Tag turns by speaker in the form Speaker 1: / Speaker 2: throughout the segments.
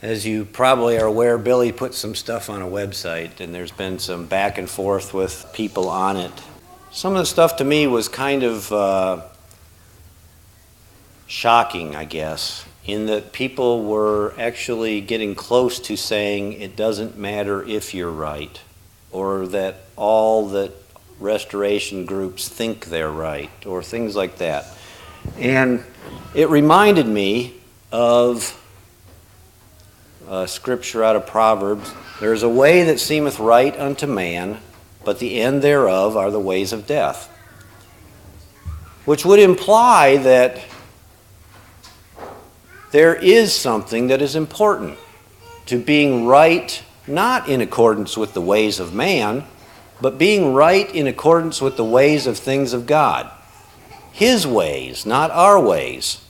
Speaker 1: As you probably are aware, Billy put some stuff on a website, and there's been some back and forth with people on it. Some of the stuff to me was kind of shocking, I guess, in that people were actually getting close to saying it doesn't matter if you're right, or that all that restoration groups think they're right, or things like that. And it reminded me of scripture out of Proverbs. There is a way that seemeth right unto man, but the end thereof are the ways of death. Which would imply that there is something that is important to being right, not in accordance with the ways of man, but being right in accordance with the ways of things of God. His ways, not our ways.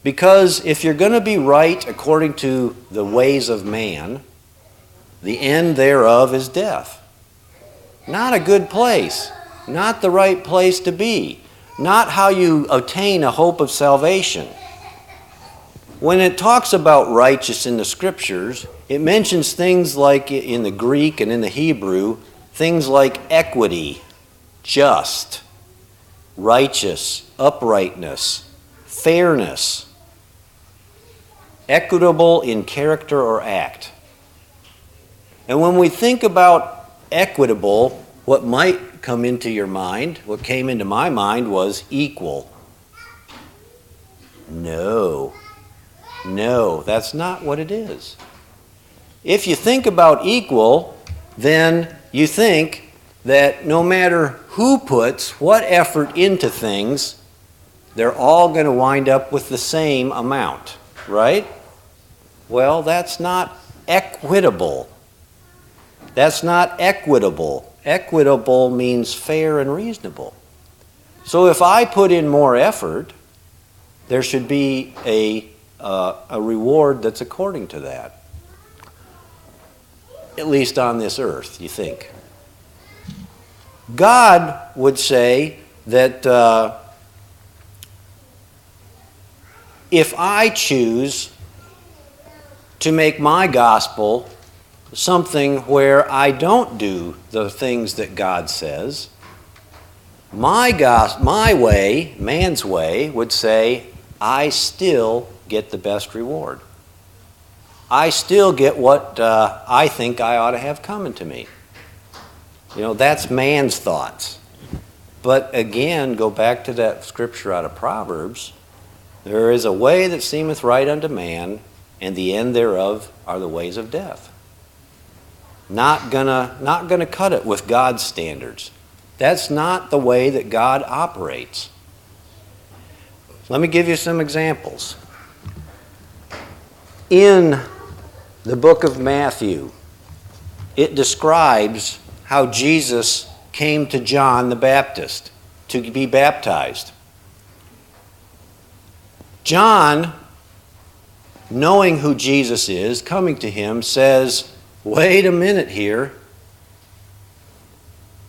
Speaker 1: Because if you're going to be right according to the ways of man, the end thereof is death. Not a good place. Not the right place to be. Not how you obtain a hope of salvation. When it talks about righteous in the Scriptures, it mentions things like in the Greek and in the Hebrew, things like equity, just, righteous, uprightness, fairness, equitable in character or act. And when we think about equitable, what might come into your mind, what came into my mind was equal. No, that's not what it is. If you think about equal, then you think that no matter who puts what effort into things, they're all going to wind up with the same amount, right? Well, that's not equitable. That's not equitable. Equitable means fair and reasonable. So if I put in more effort, there should be a reward that's according to that. At least on this earth, you think. God would say that if I choose to make my gospel something where I don't do the things that God says, my way, man's way, would say, I still get the best reward. I still get what I think I ought to have coming to me. You know, that's man's thoughts. But again, go back to that scripture out of Proverbs. There is a way that seemeth right unto man, and the end thereof are the ways of death. Not gonna cut it with God's standards. That's not the way that God operates. Let me give you some examples. In the book of Matthew, it describes how Jesus came to John the Baptist to be baptized. John, knowing who Jesus is, coming to him, says, wait a minute here.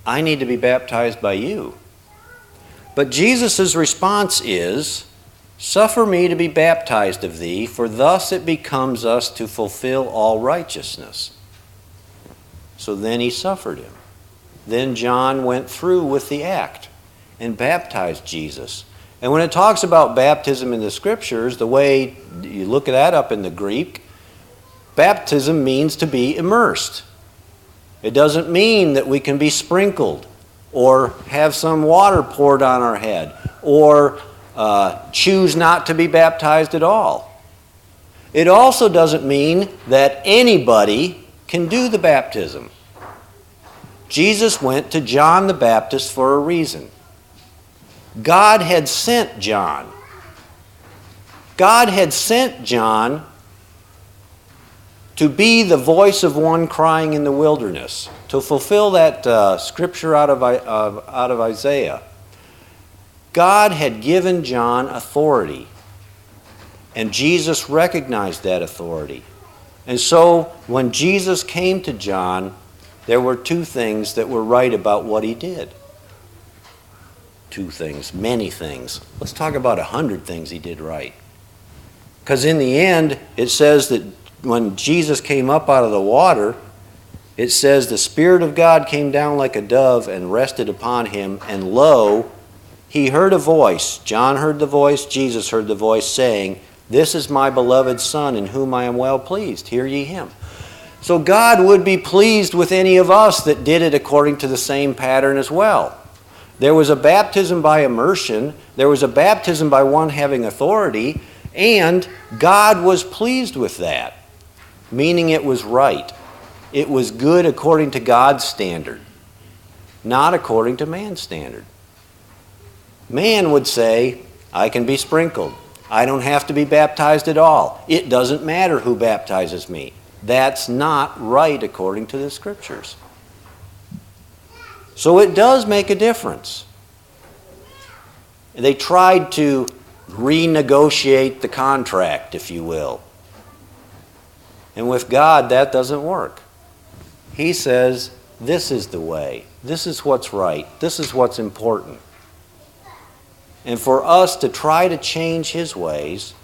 Speaker 1: I need to be baptized by you. But Jesus' response is, suffer me to be baptized of thee, for thus it becomes us to fulfill all righteousness. So then he suffered him. Then John went through with the act and baptized Jesus. And when it talks about baptism in the Scriptures, the way you look at that up in the Greek, baptism means to be immersed. It doesn't mean that we can be sprinkled or have some water poured on our head or choose not to be baptized at all. It also doesn't mean that anybody can do the baptism. Jesus went to John the Baptist for a reason. God had sent John. God had sent John to be the voice of one crying in the wilderness, to fulfill that scripture out of Isaiah. God had given John authority, and Jesus recognized that authority. And so when Jesus came to John, there were two things that were right about what he did. Two things, many things. Let's talk about 100 things he did right. Because in the end, it says that when Jesus came up out of the water, it says the Spirit of God came down like a dove and rested upon him, and lo, he heard a voice. John heard the voice, Jesus heard the voice saying, "This is my beloved Son, in whom I am well pleased. Hear ye him." So God would be pleased with any of us that did it according to the same pattern as well. There was a baptism by immersion, there was a baptism by one having authority, and God was pleased with that, meaning it was right. It was good according to God's standard, not according to man's standard. Man would say, I can be sprinkled. I don't have to be baptized at all. It doesn't matter who baptizes me. That's not right according to the Scriptures. So it does make a difference. They tried to renegotiate the contract, if you will. And with God, that doesn't work. He says, this is the way. This is what's right. This is what's important. And for us to try to change His ways,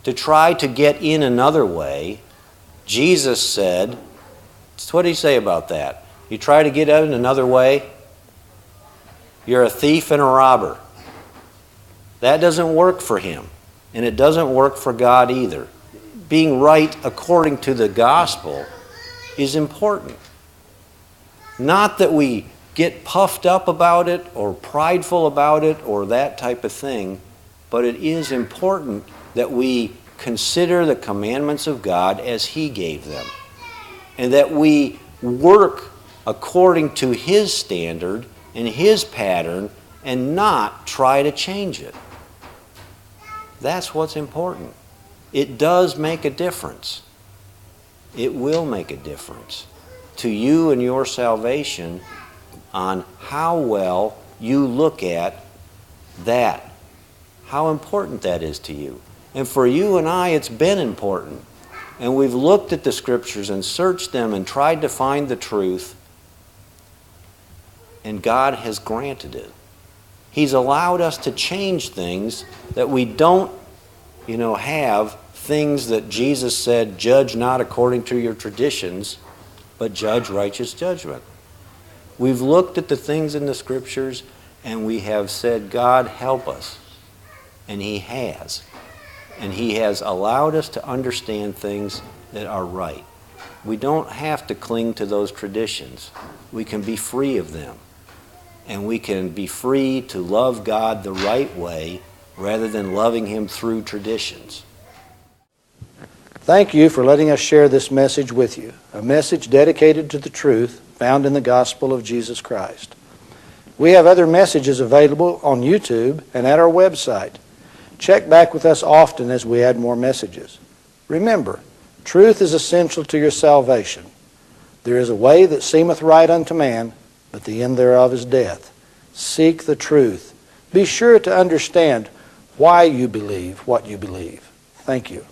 Speaker 1: to try to get in another way, Jesus said, what did He say about that? You try to get in another way, you're a thief and a robber. That doesn't work for Him. And it doesn't work for God either. Being right according to the gospel is important. Not that we get puffed up about it or prideful about it or that type of thing, but it is important that we consider the commandments of God as He gave them, and that we work according to His standard and His pattern and not try to change it. That's what's important. It does make a difference. It will make a difference to you and your salvation on how well you look at that, how important that is to you. And for you and I, it's been important. And we've looked at the Scriptures and searched them and tried to find the truth, and God has granted it. He's allowed us to change things that we don't, have things that Jesus said, judge not according to your traditions, but judge righteous judgment. We've looked at the things in the Scriptures and we have said, God, help us. And He has. And He has allowed us to understand things that are right. We don't have to cling to those traditions. We can be free of them. And we can be free to love God the right way rather than loving Him through traditions.
Speaker 2: Thank you for letting us share this message with you, a message dedicated to the truth found in the gospel of Jesus Christ. We have other messages available on YouTube and at our website. Check back with us often as we add more messages. Remember, truth is essential to your salvation. There is a way that seemeth right unto man, but the end thereof is death. Seek the truth. Be sure to understand why you believe what you believe. Thank you.